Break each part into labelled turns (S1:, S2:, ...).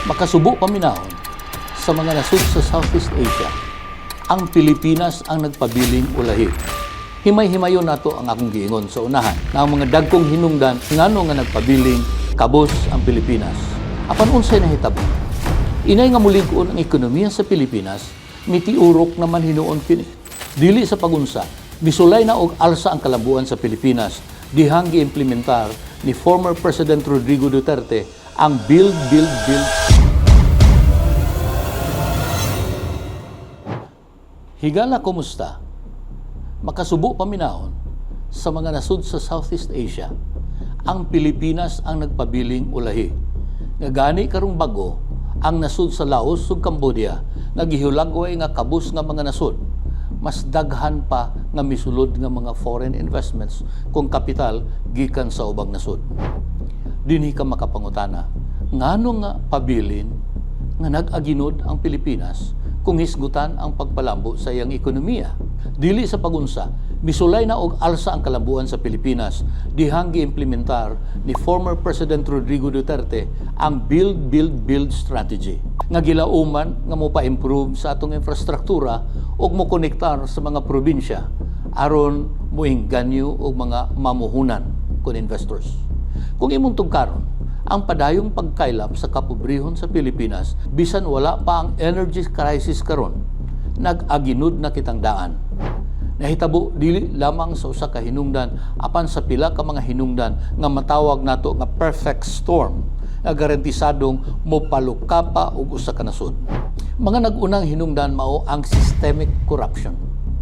S1: Makasubo paminahon sa mga nasud sa Southeast Asia, ang Pilipinas ang nagpabiling ulahi. Himay-himayon nato ang akong giingon sa unahan na ang mga dagkong hinungdan ngano nga nagpabiling kabos ang Pilipinas. Apan unsay nahitabo? Inay nga mulig-on ang ekonomiya sa Pilipinas, mitiurok naman hinuon kini. Dili sa pagunsa, misulay na og alsa ang kalambuan sa Pilipinas dihang giimplementar ni former President Rodrigo Duterte ang Build. Higala, kumusta? Makasubo paminahon sa mga nasud sa Southeast Asia, ang Pilipinas ang nagpabiling ulahi. Nga gani karong bago, ang nasud sa Laos ug Cambodia nagihulagway nga kabus nga mga nasud. Mas daghan pa nga misulod nga mga foreign investments kung kapital gikan sa ubang nasud. Dinhi ka makapangutana, ngano nga pabilin nga nag-aginod ang Pilipinas kung hisgutan ang pagpalambo sa iyang ekonomiya? Dili sa pagunsa, misulay na og alsa ang kalambuan sa Pilipinas dihang giimplementar ni former President Rodrigo Duterte ang Build strategy nga gilauman nga mopa-improve sa atong infrastruktura ug mo konektar sa mga probinsya aron moingganyo og mga mamuhunan kon investors. Kung imong tugkaron, ang padayong pagkaylap sa kapobrehon sa Pilipinas bisan wala pa ang energy crisis karon, nag-aginod na kitang daan. Nahitabo dili lamang sa usa ka hinungdan apan sa pila ka mga hinungdan nga matawag nato nga perfect storm nga garantisadong mopalukapa og usa ka nasod. Mga nag-unang hinungdan mao ang systemic corruption,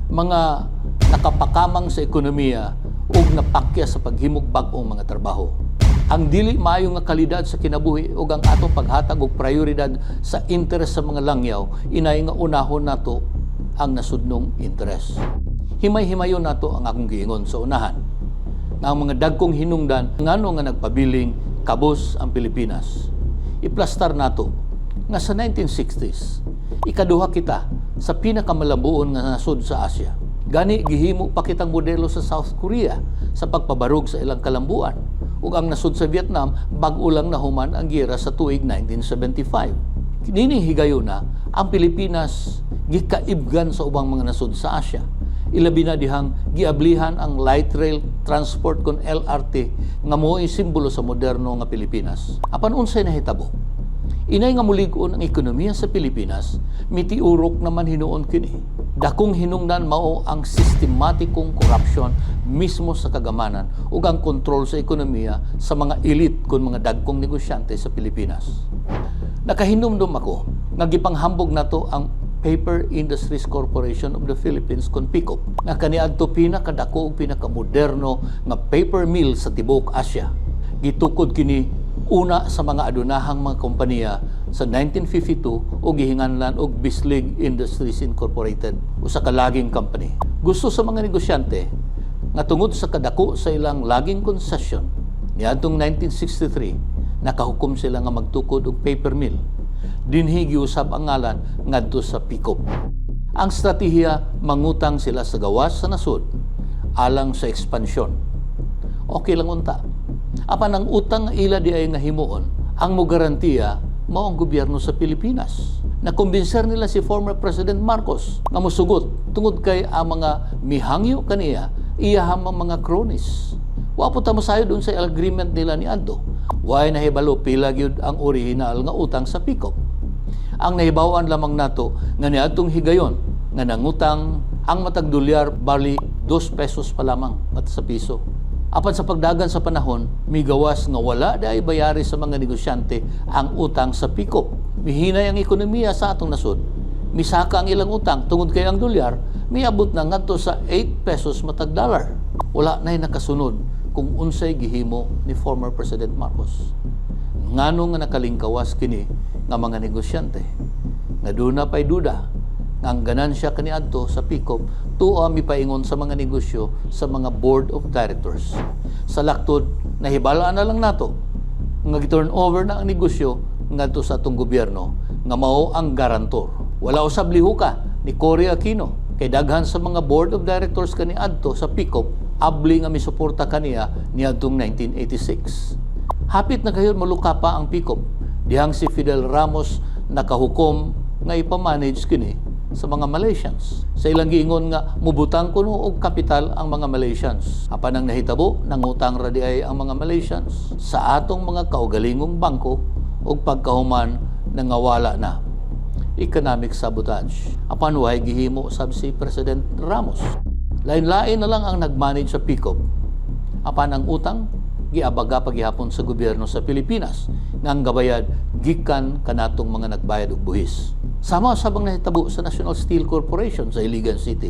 S1: mga nakapakamang sa ekonomiya ug napakya sa paghimog bag-ong mga trabaho. Ang dili maayo nga kalidad sa kinabuhi ug ang atong paghatag og prioridad sa interes sa mga langyaw, inay nga unahon nato ang nasudnong interes. Himay-himayon nato ang akong giingon sa unahan na ang mga dagkong hinungdan ngano nga nagpabiling kabos ang Pilipinas. Iplastar nato nga sa 1960s, ikaduha kita sa pinakamalambuon nga nasud sa Asia. Gani gihimo pa kitang modelo sa South Korea sa pagpabarog sa ilang kalambuan, ug ang nasud sa Vietnam bag-o lang nahuman ang giyera sa tuig 1975. Nining higayon na ang Pilipinas gikaibgan sa ubang mga nasud sa Asia. Ilabi na dihang giablihan ang light rail transport kon LRT nga mo'y simbolo sa moderno nga Pilipinas. Apan unsay nahitabo? Inay nga mulig-on ang ekonomiya sa Pilipinas, mitiurok naman hinuon kini. Dakong hinungdan mao ang sistematikong korupsyon mismo sa kagamanan ug ang kontrol sa ekonomiya sa mga elite kun mga dagkong negosyante sa Pilipinas. Nakahinumdum ako nga gipanghambog nato ang Paper Industries Corporation of the Philippines kon PICOP nga kaniadto pinakadako ug pinakamoderno nga paper mill sa tibuok Asia. Gitukod kini una sa mga adunahang mga kompanya sa 1952 o gihinganlan og Bislig Industries Incorporated, usa ka laging company. Gusto sa mga negosyante nga tungod sa kadako sa ilang laging concession niadtong 1963 nakahukom sila nga magtukod og paper mill. Dinhi giusab ang ngalan ngadto sa PICOP. Ang stratehiya, mangutang sila sa gawas sa nasud alang sa ekspansyon. Okay lang unta. Apan ang utang nga ila di ay nga himuon, ang mo garantiya mao ang gobyerno sa Pilipinas. Nakumbinser nila si former President Marcos nga mosugot tungod kay ang mga mihangyo kaniya iyahang mga cronies. Wa po ta masayo dun sa agreement nila ni adto. Way nahibalo pila gyud ang original nga utang sa PICOP. Ang nahibawan lamang nato nga niadtong higayon nga nangutang ang matag dolyar bali 2 pesos pa lamang at sa piso. Apan sa pagdagan sa panahon, migawas nga wala daay bayari sa mga negosyante ang utang sa PICOP. Mihinay ang ekonomiya sa atong nasod. Misaka ang ilang utang tungod kay ang dolyar, miabot na ngadto sa 8 pesos matag dollar. Wala na'y nakasunod kung unsay gihimo ni former President Marcos. Ngano nga nakalingkawas kini nga mga negosyante. Nga duna pa'y duda nga ang ganansya kaniadto sa PICOP tuwa mipaingon sa mga negosyo sa mga board of directors. Sa laktod, nahibalaan na lang nato nga gi-turn over na ang negosyo ngadto sa atong gobyerno nga mao ang garantor. Wala usab lihuka ni Cory Aquino kay daghan sa mga board of directors kaniadto sa PICOP abli nga misuporta kaniya niadtong 1986. Hapit na kayon maluka pa ang PICOP Dihang si Fidel Ramos nakahukom nga ipamanage kini sa mga Malaysians. Sa ilang giingon nga mubutang kuno og kapital ang mga Malaysians. Apan ang nahitabo nangutang radiay ang mga Malaysians sa atong mga kaugalingong bangko og pagkahuman nangawala na. Economic sabotage. Apan way gihimo sab si President Ramos. Lain-lain na lang ang nagmanage sa PICOP. Apan ang utang giabaga paghihapon sa gobyerno sa Pilipinas nga ang gabayad gikan kanatong mga nagbayad og buhis. Sama sabang nahitabo sa National Steel Corporation sa Iligan City.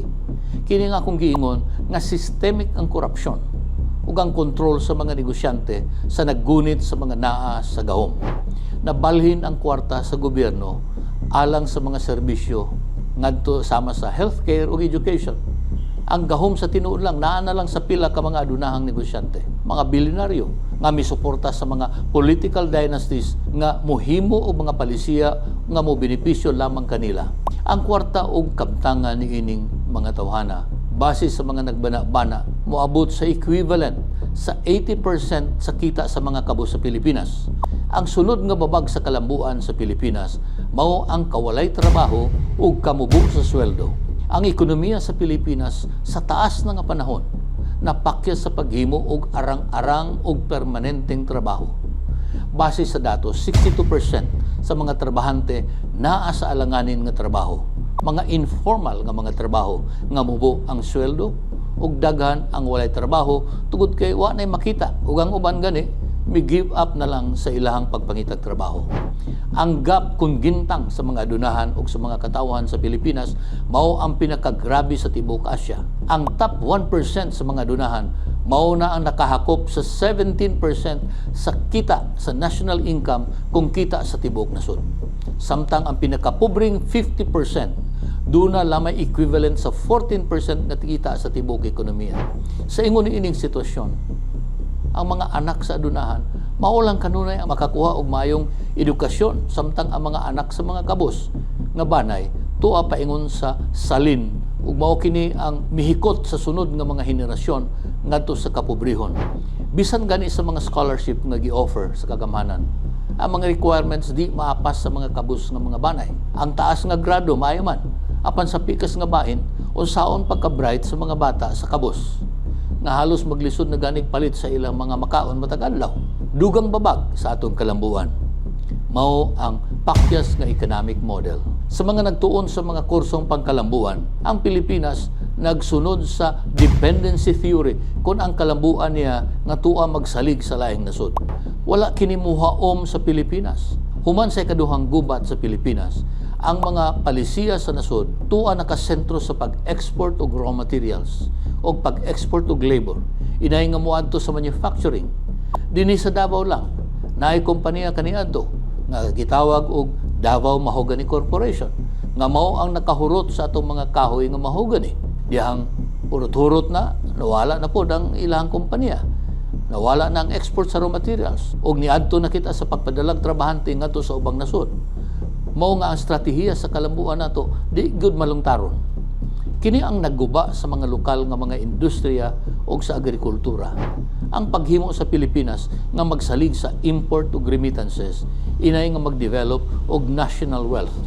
S1: Kini nga akong giingon nga systemic ang korupsyon ug ang kontrol sa mga negosyante sa naggunit sa mga naa sa gahom. Nabalhin ang kwarta sa gobyerno alang sa mga serbisyo ngadto sama sa healthcare ug education. Ang gahom sa tinuod lang naa na lang sa pila ka mga adunahang negosyante, mga bilyonaryo nga misuporta sa mga political dynasties nga mohimo og mga palisiya nga mo benepisyo lamang kanila. Ang kwarta og kabtangan niining mga tawhana base sa mga nagbana-bana moabot sa equivalent sa 80% sa kita sa mga kabus sa Pilipinas. Ang sunod nga babag sa kalambuan sa Pilipinas mao ang kawalay trabaho ug kamubo sa sweldo. Ang ekonomiya sa Pilipinas sa taas na nga panahon napakyas sa paghimo og arang-arang og permanenteng trabaho. Base sa datos, 62% sa mga trabahante naa sa alanganin nga trabaho. Mga informal nga mga trabaho nga mubo ang sweldo ug daghan ang walay trabaho tungod kay wa nay makita ug ang uban gani mi-give up na lang sa ilahang pagpangitag trabaho. Ang gap kung gintang sa mga adunahan o sa mga katawhan sa Pilipinas mao ang pinakagrabe sa tibuok Asya. Ang top 1% sa mga adunahan mao na ang nakahakop sa 17% sa kita sa national income kung kita sa tibuok nasod. Samtang ang pinakapubring 50% doon na lamay equivalent sa 14% na kita sa tibuok ekonomiya. Sa ingon ining sitwasyon, ang mga anak sa adunahan maulang kanunay ang makakuha og mayong edukasyon samtang ang mga anak sa mga kabus nga banay tuwa paingon sa salin ug mao kini ang mihikot sa sunod nga mga henerasyon ngadto sa kapobrehon. Bisan gani sa mga scholarship nga gi-offer sa kagamhanan, ang mga requirements di maapas sa mga kabus nga mga banay. Ang taas nga grado maayo man, apan sa pikas nga bahin unsaon pagka-bright sa mga bata sa kabus nga halos maglisod na ganig palit sa ilang mga makaon matag adlaw. Dugang babag sa atong kalambuan mao ang pakyas nga economic model. Sa mga nagtuon sa mga kursong pangkalambuan, ang Pilipinas nagsunod sa dependency theory kung ang kalambuan niya nga tuwa magsalig sa laing nasod. Wala kini muhaom sa Pilipinas. Human sa ikaduhang gubat sa Pilipinas, ang mga palisiya sa nasod tuwa nakasentro sa pag-export og raw materials o pag-export og labor. Inay nga moadto sa manufacturing. Dinhi sa Davao lang, naay kompanya kaniadto nga gitawag og Davao Mahogany Corporation nga mao ang nakahurot sa atong mga kahoy nga mahogany. Dihang urot-hurot na nawala na pod ang ilang kompanya. Nawala na ang export sa raw materials og niadto na kita sa pagpadalag trabahante ngadto sa ubang nasod. Mao nga ang estratehiya sa kalambuan nato di gud malungtaron. Kini ang nagguba sa mga lokal nga mga industriya o sa agrikultura. Ang paghimo sa Pilipinas nga magsalig sa import ug remittances, inay nga mag-develop og national wealth.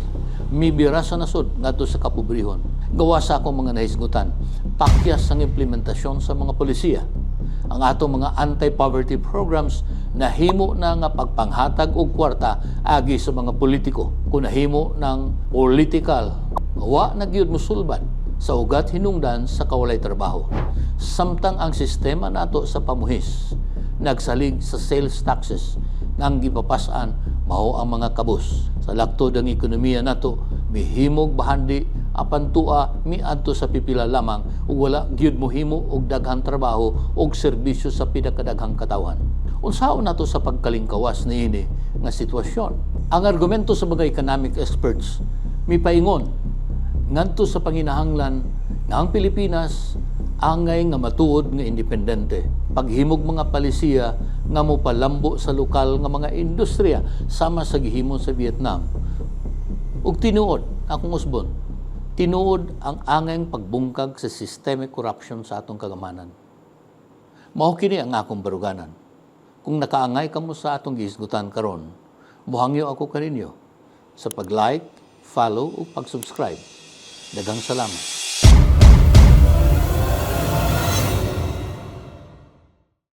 S1: Mibira sa nasod ngadto sa kapobrehon. Gawa sa akong mga nahisgutan, pakyas ang implementasyon sa mga polisiya. Ang atong mga anti-poverty programs nahimo na nga pagpanghatag og kwarta agi sa mga politiko. Kung nahimo ng political, wa na gyud mosulban sa ugat hinungdan sa kawalay trabaho. Samtang ang sistema nato sa pamuhis nagsalig sa sales taxes nang gipapasan mao ang mga kabus. Sa laktod ang ekonomiya nato mihimog bahandi apan tua miadto sa pipila lamang ug wala gyud mohimo og daghang trabaho og serbisyo sa pinakadaghang katawhan. Unsaon nato sa pagkalingkawas niini nga sitwasyon? Ang argumento sa mga economic experts mipaingon ngadto sa panginahanglan nga ang Pilipinas angay nga matuod nga independente. Paghimog mga palisiya nga mopalambo sa lokal nga mga industriya sama sa gihimo sa Vietnam. Ug tinuod akong usbon, tinuod ang angayng pagbungkag sa systemic corruption sa atong kagamanan. Mao kini ang akong baruganan. Kung nakaangay kamo sa atong gihisgutan karon, Muhangyo ako kaninyo sa pag-like, follow o pag-subscribe. Daghang salamat.